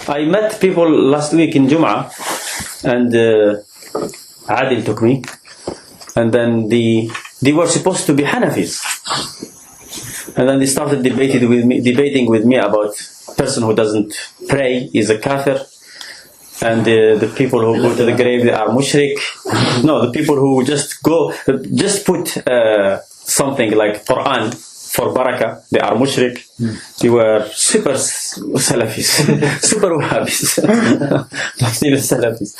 I met people last week in Jum'ah, and Adil took me, and then they were supposed to be Hanafis, and then they started debating with me about person who doesn't pray is a Kafir, and the people who go to the grave, they are Mushrik. No, the people who just put something like Quran for Baraka, they are Mushrik. They were super Salafis, super Wahhabis, not even Salafis.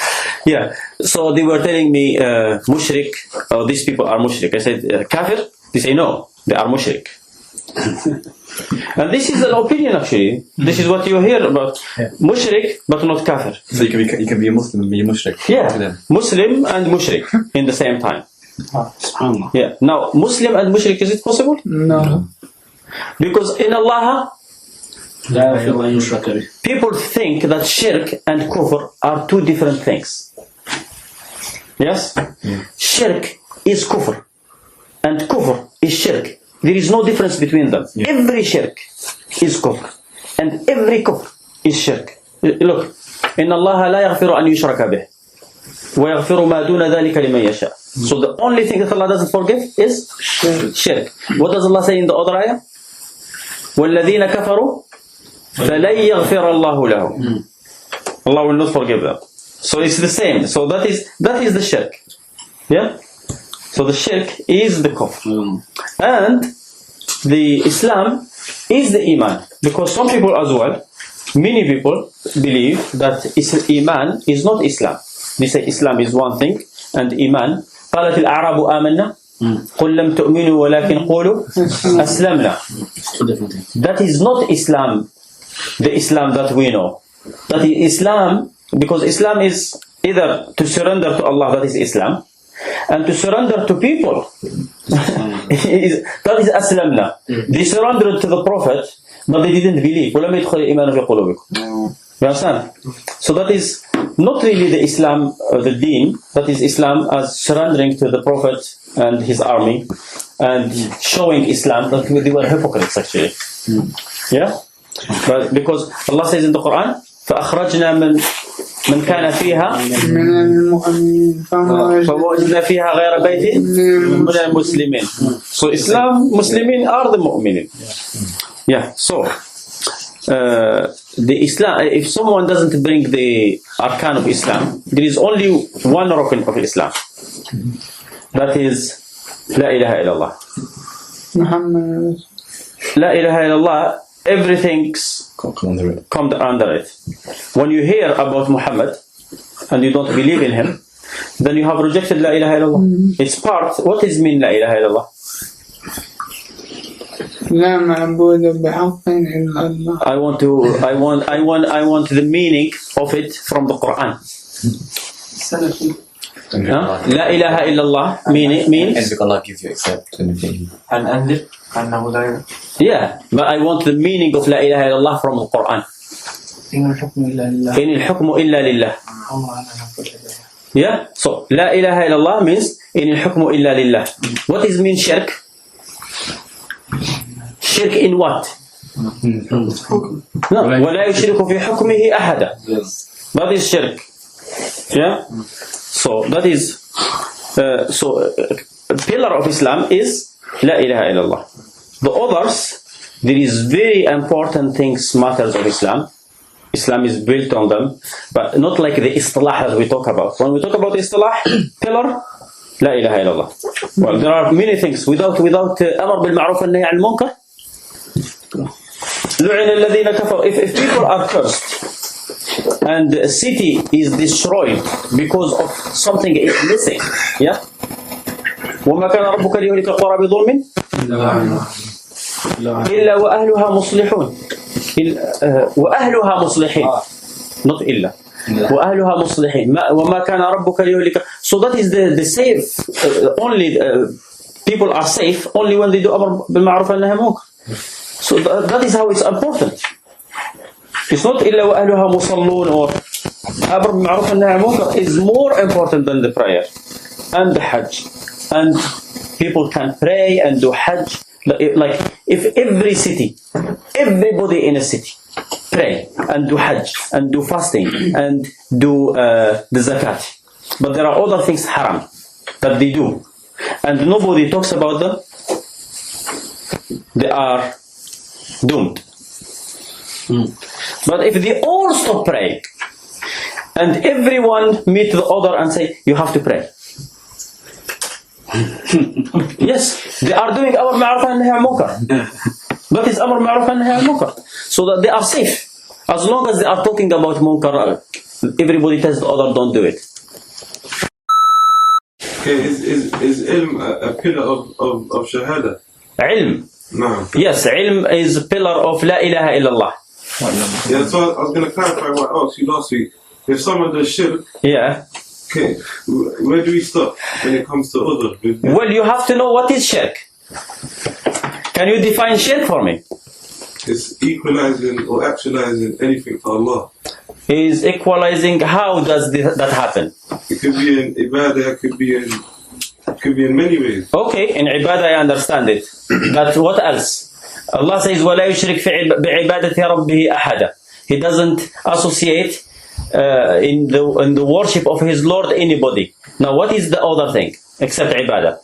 Yeah, so they were telling me, Mushrik, these people are Mushrik. I said, Kafir? They say, no, they are Mushrik. And this is an opinion actually. This is what you hear about Mushrik, but not Kafir. So you can be a Muslim and be a Mushrik. Yeah, Muslim and Mushrik in the same time. SubhanAllah. Yeah. Now, Muslim and Mushrik, is it possible? No. Because in Allah, people think that Shirk and Kufr are two different things. Yes? Shirk is Kufr, and Kufr is Shirk. There is no difference between them. Every Shirk is Kufr, and every Kufr is Shirk. Look, إن الله لا يغفر أن يشرك به ويغفر ما دون ذلك لمن يشاء. So the only thing that Allah doesn't forgive is Shirk. What does Allah say in the other ayah? وَالَّذِينَ كَفَرُوا فَلَنْ يَغْفِرَ اللَّهُ لَهُمْ. Allah will not forgive them. So it's the same. So that is the Shirk. Yeah? So the Shirk is the Kufr. And the Islam is the Iman. Because some people as well, many people believe that Iman is not Islam. They say Islam is one thing and Iman. قالت الأعراب آمنا قل لم تؤمنوا ولكن قولوا أسلمنا. That is not Islam, the Islam that we know. That is Islam, because Islam is either to surrender to Allah, that is Islam, and to surrender to people. That is Aslamna. They surrendered to the Prophet, but they didn't believe. وَلَمْ يَدْخُلِ الْإِيمَانُ فِي قُلُوبِكُمْ. You understand? So that is not really the Islam, the deen. That is Islam as surrendering to the Prophet and his army and showing Islam. That they were hypocrites actually. Yeah? But because Allah says in the Quran, فَأَخْرَجْنَا مَنْ كَانَ فِيهَا فَوَجْدْنَا فِيهَا غَيْرَ بَيْتٍ مِنَ الْمُسْلِمِينَ. So Islam, Muslimin are the mu'minin. Yeah, so the Islam, if someone doesn't bring the arkan of Islam, there is only one rukn of Islam. That is La ilaha illallah. La ilaha illallah, everything's come under it. When you hear about Muhammad and you don't believe in him, then you have rejected La ilaha illallah. It's part. What is mean La ilaha illallah? لا معبود بحق إلا الله. I want the meaning of it from the Quran. La ilaha illallah means. And Allah gives you accept anything. And anil, أنه لا إله. Yeah, but I want the meaning of La ilaha illallah from the Quran. إن الحكم إلا لله. إن الحكم إلا لله. Yeah, so La ilaha illallah means إن الحكم إلا لله. What is mean shirk? Shirk in what? No, ولا يشرك في حكمه أحدا. That is shirk. Yeah. So that is a pillar of Islam is La ilaha illallah. The others, there is very important things, matters of Islam. Islam is built on them, but not like the istilah that we talk about. When we talk about istilah, pillar, La ilaha illallah. Well, there are many things without amar bil ma'ruf and nahy anil munkar. لعن الذين كفروا. If people are cursed and a city is destroyed because of something is missing, yeah. وما كان ربك ليهلك القرى بظلم إلا وأهلها مصلحون. وأهلها مصلحين, not إلا. وأهلها مصلحين. وما كان ربك ليهلك. So that is the safe. Only people are safe only when they do أمر بالمعروف والنهي عن المنكر. So that is how it's important. It's not إلا وأهلها مصلون or أمر بالمعروف والنهي عن المنكر is more important than the prayer and the Hajj. And people can pray and do Hajj. Like if every city, everybody in a city pray and do hajj and do fasting and do the zakat. But there are other things haram that they do. And nobody talks about them. They are doomed. But if they all stop praying and everyone meet the other and say, you have to pray. Yes, they are doing Amr Ma'ruf and Nahy anil Munkar. But it's Amr Ma'ruf and Nahy anil Munkar. So that they are safe. As long as they are talking about Munkar, everybody tells the other, don't do it. Okay, is ilm a pillar of shahada? Ilm. No. Yes, ilm is a pillar of la ilaha illallah. Yeah, so I was going to clarify what I asked you last week. If someone does shirk, Yeah. okay, where do we stop when it comes to other? Well, you have to know what is shirk. Can you define shirk for me? It's equalizing or actualizing anything to Allah. Is equalizing. How does that happen? It could be in ibadah, it could be in many ways. Okay, in ibadah I understand it. But what else? Allah says, وَلَا يُشْرِكْ بِعِبَادَةِ رَبِّهِ أَحَدًا. He doesn't associate in the worship of his Lord anybody. Now what is the other thing except ibadah?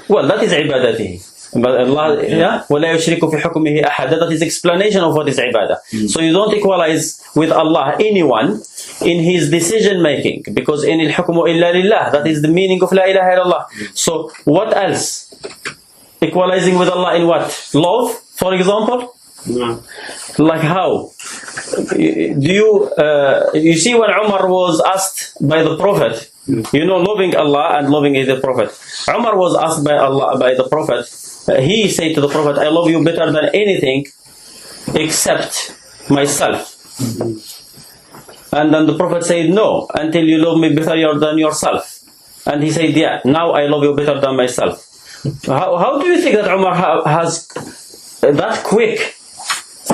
Well, that is ibadatihi. But Allah, yeah, وَلَا يُشْرِكُ فِي حُكْمِهِ أَحَدًا. That is explanation of what is ibadah. So you don't equalize with Allah anyone in his decision making, because in ilhukmu lillah, that is the meaning of la ilaha illallah. So what else? Equalizing with Allah in what? Love, for example? No. Like how? Do you see when Umar was asked by the Prophet, you know, loving Allah and loving the Prophet. Umar was asked by Allah, by the Prophet, he said to the Prophet, I love you better than anything except myself. And then the Prophet said, no, until you love me better than yourself. And he said, yeah, now I love you better than myself. How do you think that Umar has that quick?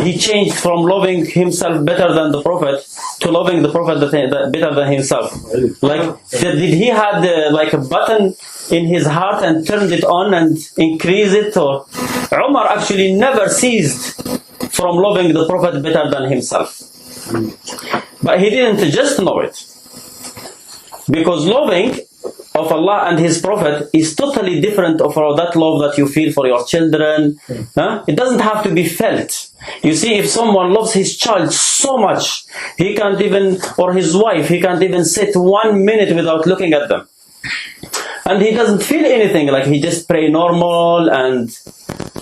He changed from loving himself better than the Prophet to loving the Prophet better than himself. Like, did he had like a button in his heart and turned it on and increased it? Or Umar actually never ceased from loving the Prophet better than himself. But he didn't just know it. Because loving of Allah and His Prophet is totally different from that love that you feel for your children. It doesn't have to be felt. You see, if someone loves his child so much, he can't even, or his wife, he can't even sit 1 minute without looking at them. And he doesn't feel anything, like he just pray normal.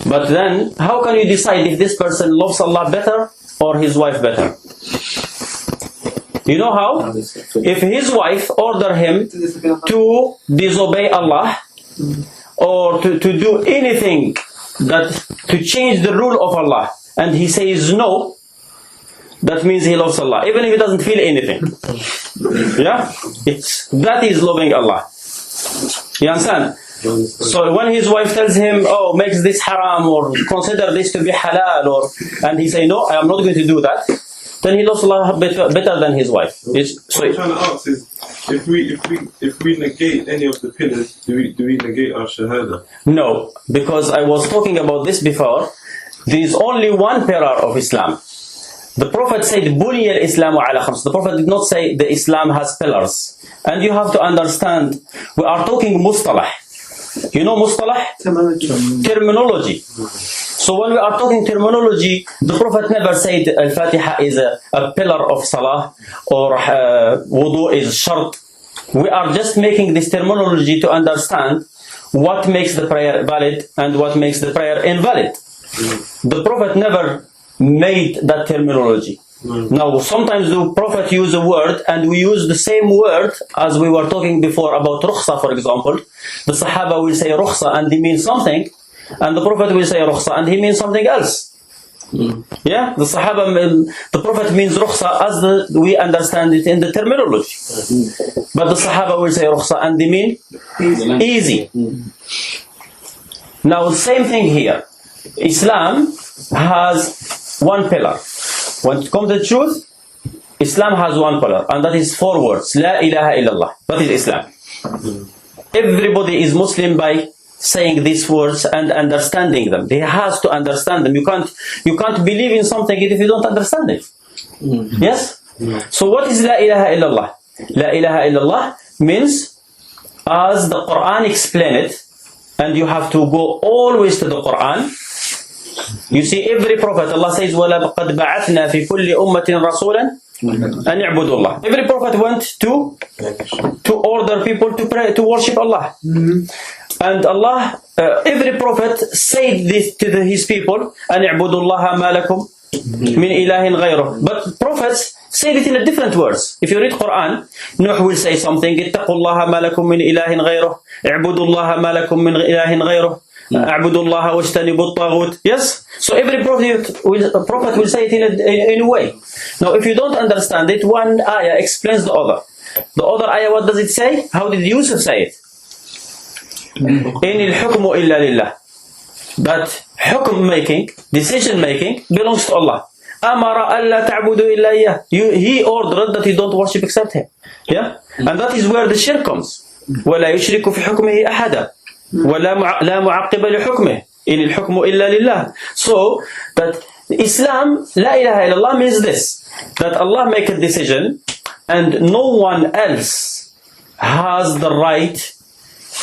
But then, how can you decide if this person loves Allah better or his wife better? You know how? If his wife order him to disobey Allah or to do anything to change the rule of Allah, and he says no, that means he loves Allah, even if he doesn't feel anything. Yeah? That is loving Allah. You understand? So when his wife tells him, oh, makes this haram or consider this to be halal, and he say, no, I am not going to do that, then he loves Allah better than his wife. What I'm trying to ask is, if we negate any of the pillars, do we negate our shahada? No, because I was talking about this before. There is only one pillar of Islam. The Prophet said, "Buniya al-Islamu ala khams." The Prophet did not say the Islam has pillars. And you have to understand, we are talking mustalah. You know mustalah? Terminology. So when we are talking terminology, the Prophet never said Al-Fatiha is a pillar of Salah or wudu is shart. We are just making this terminology to understand what makes the prayer valid and what makes the prayer invalid. The Prophet never made that terminology. Now, sometimes the Prophet use a word and we use the same word as we were talking before about rukhsa, for example. The Sahaba will say rukhsa and they mean something, and the Prophet will say rukhsa and he means something else. Yeah, the Prophet means rukhsa as we understand it in the terminology. But the Sahaba will say rukhsa and they mean easy. Now, same thing here. Islam has one pillar. When it comes to the truth, Islam has one pillar, and that is 4 words. La ilaha illallah. That is Islam. Everybody is Muslim by saying these words and understanding them. He has to understand them. You can't believe in something if you don't understand it. Yes? So what is La ilaha illallah? La ilaha illallah means, as the Quran explained it, and you have to go always to the Quran. You see, every prophet, Allah says, وَلَقَدْ بَعَثْنَا فِي كُلِّ أُمَّةٍ رَسُولًا أَنْ يَعْبُدُوا اللَّهِ. Every prophet went to order people to pray, to worship Allah. And Allah, every prophet said this to his people, أَنْ يَعْبُدُوا اللَّهَ مَا لَكُمْ مِنْ إِلَهٍ غَيْرُهُ. But prophets said it in a different words. If you read Quran, Nuh will say something, اتقوا الله ما لكم من إله غيره, اعبدوا الله ما لكم من إله غيره, اعبدوا الله واجتنبوا الطاغوت. Yes? So every prophet will say it in a way. Now if you don't understand it, one ayah explains the other. The other ayah, what does it say? How did Yusuf say it? إن الحكم إلا لله. But hukm making, decision making, belongs to Allah. أمر ألا تعبدوا إلا إياه. He ordered that you don't worship except Him. Yeah? And that is where the shirk comes. ولا يشرك في حكمه أحدا ولا لا معقب لحكمه إن الحكم إلا لله. So that Islam, La ilaha illallah, means this, that Allah make a decision and no one else has the right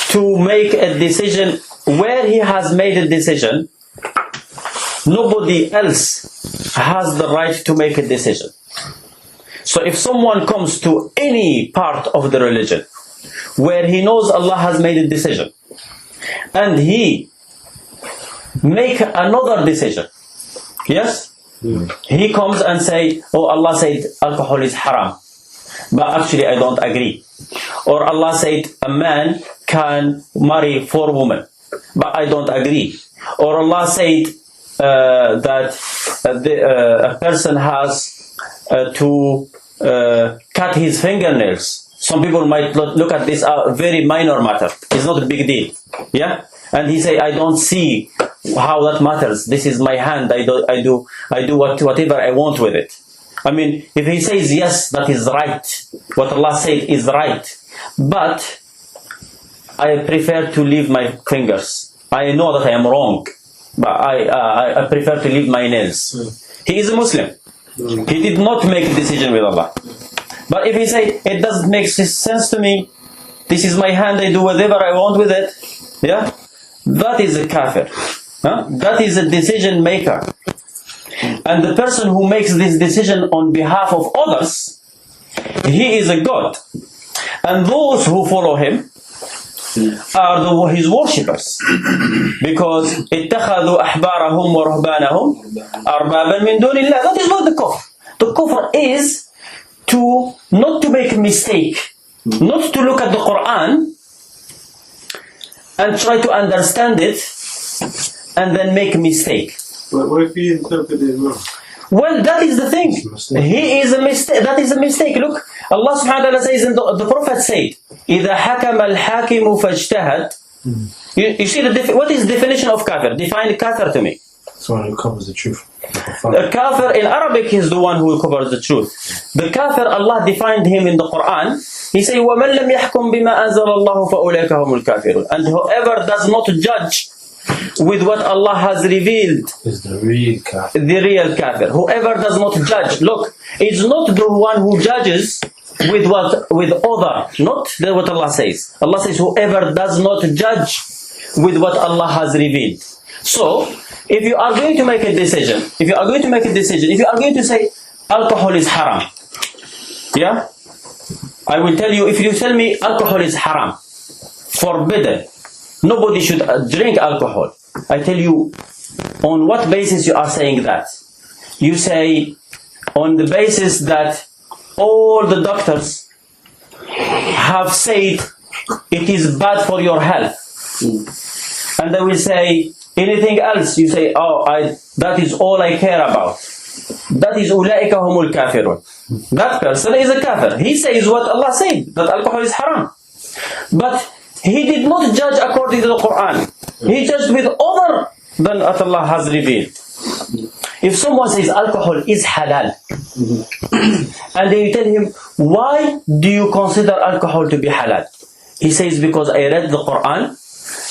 to make a decision where He has made a decision. Nobody else has the right to make a decision. So if someone comes to any part of the religion where he knows Allah has made a decision and he make another decision, yes? He comes and say, oh, Allah said alcohol is haram, but actually I don't agree. Or Allah said a man can marry 4 women, but I don't agree. Or Allah said that a person has to cut his fingernails. Some people might look at this very minor matter. It's not a big deal. Yeah? And he say, I don't see how that matters. This is my hand. I do whatever I want with it. I mean, if he says yes, that is right. What Allah said is right. But I prefer to leave my fingers. I know that I am wrong, but I prefer to leave my nails. He is a Muslim. He did not make a decision with Allah. But if he say, it doesn't make sense to me, this is my hand, I do whatever I want with it, yeah, that is a kafir. Huh? That is a decision maker. And the person who makes this decision on behalf of others, he is a god. And those who follow him are his worshippers. Because اتخذوا أحبارهم ورهبانهم أربابا من دون الله. That is what the kufr. The kufr is to not to make a mistake, not to look at the Quran and try to understand it and then make a mistake. But what if he interpreted it wrong? Well, that is the thing. He is a mistake. That is a mistake. Look, Allah subhanahu wa ta'ala says, and the Prophet said, إِذَا حَكَمَ الْحَاكِمُ فَاجْتَهَدْ. You see, what is the definition of kafir? Define kafir to me. Someone who covers the truth. The kafir in Arabic is the one who covers the truth. The kafir, Allah defined him in the Quran. He says, وَمَنْ لَمْ يَحْكُمْ بِمَا أَنزَلَ اللَّهُ فَأُولَٰئِكَ هُمُ الْكَافِرُونَ. And whoever does not judge with what Allah has revealed Is the real kafir. the real kafir. Whoever does not judge. Look, it's not the one who judges with other, not what Allah says. Allah says whoever does not judge with what Allah has revealed. So, if you are going to make a decision, if you are going to say alcohol is haram, yeah? I will tell you, if you tell me alcohol is haram, forbidden, nobody should drink alcohol. I tell you, on what basis you are saying that? You say, on the basis that all the doctors have said it is bad for your health. And they will say, anything else? You say, that is all I care about. That is أُولَٰئِكَ هُمُ الْكَافِرُونَ. That person is a kafir. He says what Allah said, that alcohol is haram. But he did not judge according to the Quran. He judged with other than what Allah has revealed. If someone says alcohol is halal, and then you tell him, why do you consider alcohol to be halal? He says, because I read the Quran,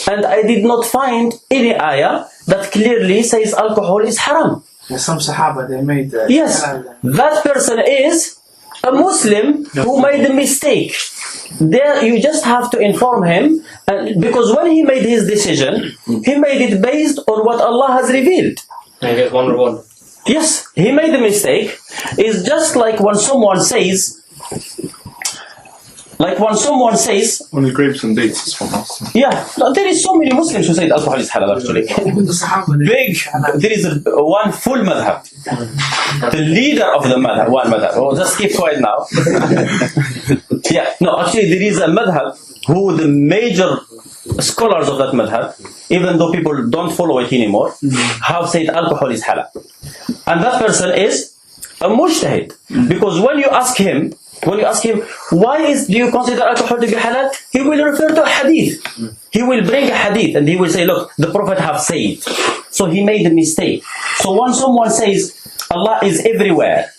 and I did not find any ayah that clearly says alcohol is haram. Some Sahaba, they made Yes, that person is a Muslim who made a mistake. There, you just have to inform him, and because when he made his decision, he made it based on what Allah has revealed. And get one reward. Yes, he made a mistake. It's just like when someone says, Only grapes and dates is from us. yeah, no, there is so many Muslims who say alcohol is halal actually. Even the Sahaba, Big, there is one full madhab. The leader of the madhab, one madhab. Oh, just keep quiet now. Yeah, no, actually there is a madhab who the major scholars of that madhab, even though people don't follow it anymore, have said alcohol is halal. And that person is a Mujtahid. Because when you ask him, why do you consider alcohol to be halal? He will refer to a hadith. He will bring a hadith and he will say, look, the Prophet have said. So he made a mistake. So when someone says, Allah is everywhere,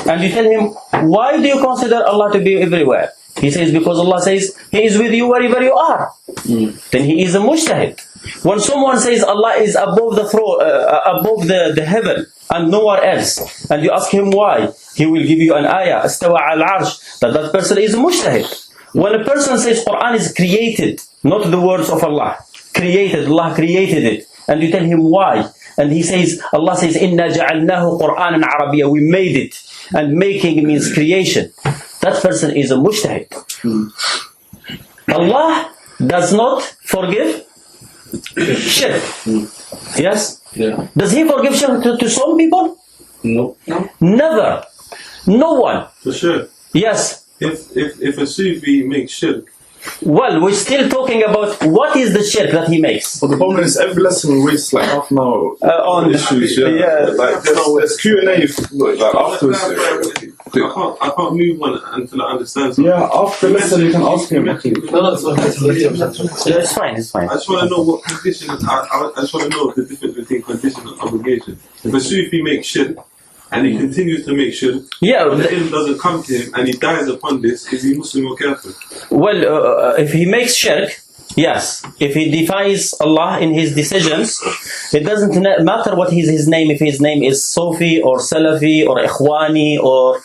and you tell him, why do you consider Allah to be everywhere? He says, because Allah says, He is with you wherever you are. Then he is a Mujtahid. When someone says Allah is above the throne, above the heaven, and nowhere else, and you ask him why, he will give you an ayah, istawa al-arsh, that person is a Mujtahid. When a person says Quran is created, not the words of Allah, created, Allah created it, and you tell him why, and he says, Allah says, Inna ja'alnahu Qur'anan Arabiyya, we made it, and making means creation. That person is a Mujtahid. Allah does not forgive shirk. Yes? Yeah. Does He forgive shirk to some people? No. Never. No one. For sure. Yes. If a Sufi makes shirk, Well, we're still talking about what is the shirk that he makes. But the problem is, every lesson we waste like half an hour On issues. Yeah, like there's Q&A like afterwards. I can't move on until I understand something. Yeah, after the lesson you can ask him. No, it's okay. It's fine, it's fine. I just want to know what condition. I just want to know the difference between condition and obligation. If a Sufi makes shirk and he continues to make shirk, Yeah, but the ilm doesn't come to him and he dies upon this, is he Muslim or Kafir? well, if he makes shirk, yes. If he defies Allah in his decisions, it doesn't matter what his name, if his name is Sufi or Salafi or Ikhwani or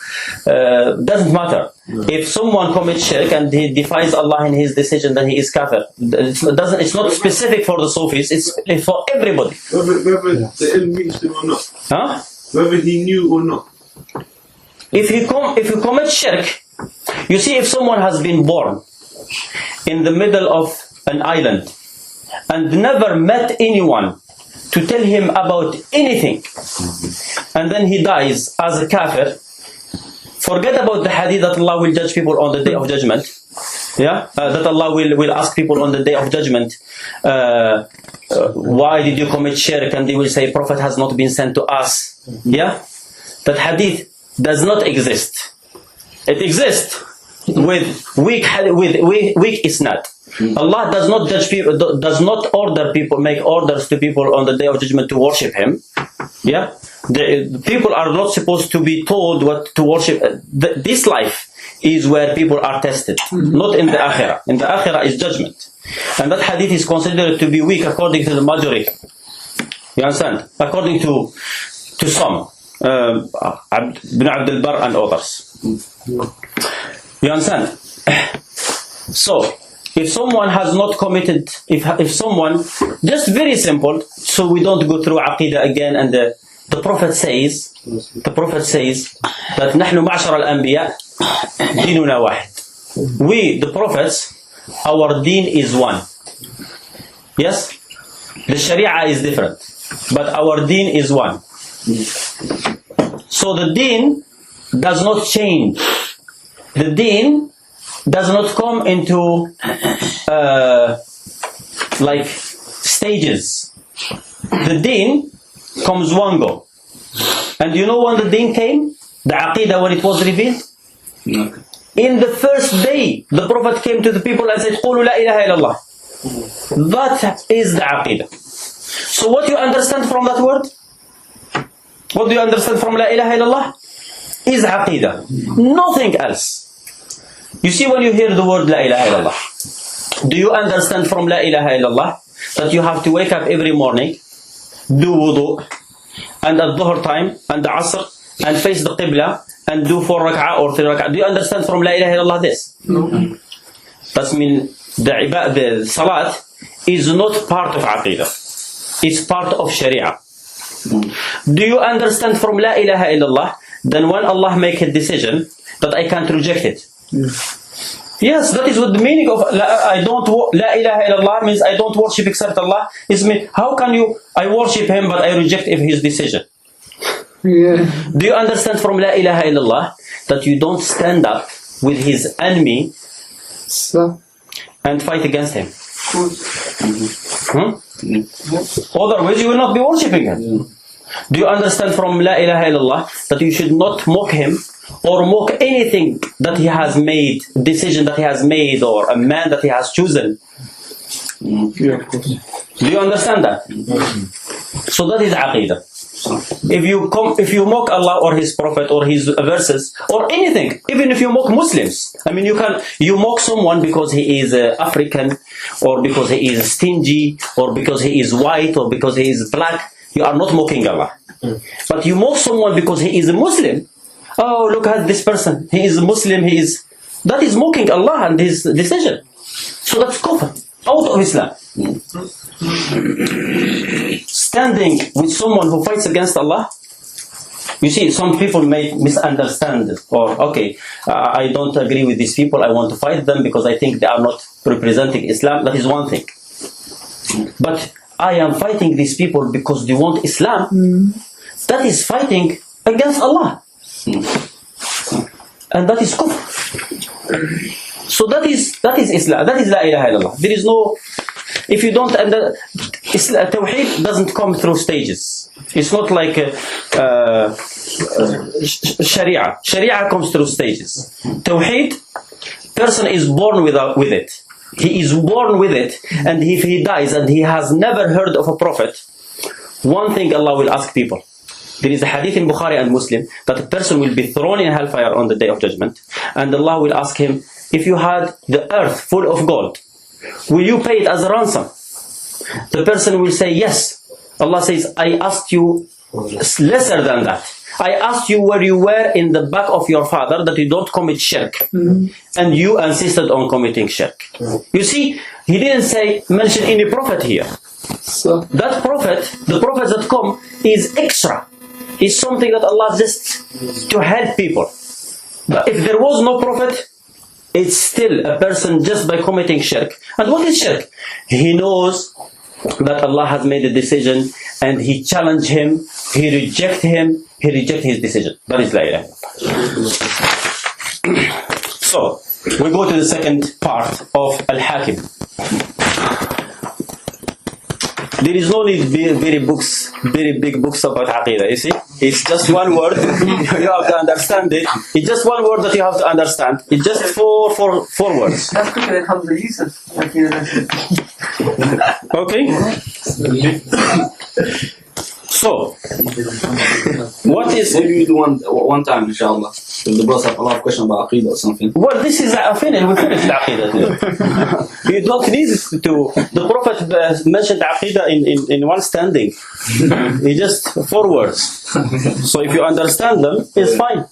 doesn't matter. If someone commits shirk and he defies Allah in his decision, then he is kafir. It's not specific for the Sufis, it's for everybody. Whether the ilm reached him or not. Huh? Whether he knew or not. If you commit shirk, you see, if someone has been born in the middle of an island and never met anyone to tell him about anything, and then he dies as a kafir, forget about the hadith that Allah will judge people on the day of judgment. Yeah, that Allah will ask people on the day of judgment, why did you commit shirk? And they will say, Prophet has not been sent to us. Yeah, that hadith does not exist. It exists with weak isnad. Allah does not judge people, does not order people, make orders to people on the day of judgment to worship Him. Yeah, the people are not supposed to be told what to worship. This life is where people are tested, not in the akhirah. In the akhirah is judgment, and that hadith is considered to be weak according to the majority. You understand? According to some, Ibn Abdul Bar and others. You understand? So, if someone has not committed, if someone, just very simple, so we don't go through Aqeedah again, and the Prophet says that نحن معشر الأنبياء ديننا واحد. We, the prophets, our deen is one. Yes? The Sharia is different, but our deen is one. So the deen does not change. The deen does not come into like stages. The deen comes one go. And you know when the deen came? The Aqeedah, when it was revealed? In the first day, the Prophet came to the people and said, قُولُوا لَا إِلَهَ إِلَّا اللَّهِ. That is the Aqeedah. So what do you understand from that word? What do you understand from La ilaha illallah? Is Aqeedah. Nothing else. You see, when you hear the word La ilaha illallah, Do you understand from La ilaha illallah that you have to wake up every morning, do wudu, and at dhuhr time and the asr, and face the qibla and do 4 rak'ah or 3 rak'ah? Do you understand from La ilaha illallah this? No. That means the salat is not part of Aqeedah. It's part of Sharia. Do you understand from La ilaha illallah then when Allah make a decision that I can't reject it? Yes, that is what the meaning of La ilaha illallah means. I don't worship except Allah. How can I worship him but I reject his decision? Yeah. Do you understand from La ilaha illallah that you don't stand up with his enemy So. and fight against him? Otherwise you will not be worshipping him. Do you understand from La ilaha illallah that you should not mock him or mock anything that he has made, decision that he has made, or a man that he has chosen? Yeah, of course. Do you understand that? So that is Aqeedah. If you mock Allah or His Prophet or His verses or anything, even if you mock Muslims, you mock someone because he is African, or because he is stingy, or because he is white, or because he is black. You are not mocking Allah. But you mock someone because he is a Muslim. Oh, look at this person. He is a Muslim. That is mocking Allah and His decision. So that's kufr, out of Islam. Standing with someone who fights against Allah. You see, some people may misunderstand, or I don't agree with these people. I want to fight them because I think they are not representing Islam. That is one thing. But I am fighting these people because they want Islam. That is fighting against Allah. And that is kufr. So that is Islam. That is La ilaha illallah. There is no, if you don't, Tawheed doesn't come through stages. It's not like Sharia. Sharia comes through stages. Tawheed, person is born with it. He is born with it, and if he dies and he has never heard of a prophet, one thing Allah will ask people. There is a hadith in Bukhari and Muslim that a person will be thrown in hellfire on the day of judgment, and Allah will ask him, if you had the earth full of gold, will you pay it as a ransom? The person will say yes. Allah says, I asked you lesser than that. I asked you where you were in the back of your father that you don't commit shirk, and you insisted on committing shirk. You see, he didn't mention any prophet here. So. That prophet, the prophets that come, is extra. Is something that Allah just to help people. But if there was no prophet, it's still a person just by committing shirk. And what is shirk? He knows that Allah has made a decision and he challenged him, he rejected his decision. That is La ilaha illallah. So, we go to the second part of Al-Hakim. There is no need very big books about Aqeedah, you see? It's just one word, you have to understand it. It's just one word that you have to understand. It's just four words. That's quicker than Hamza Yusuf. Okay? So, what is... Maybe we do one time, inshallah. If the brothers have a lot of questions about Aqeedah or something. Well, this is we finished Aqeedah today. You don't need to... The Prophet mentioned Aqeedah in one standing. It's just 4 words. So if you understand them, it's fine.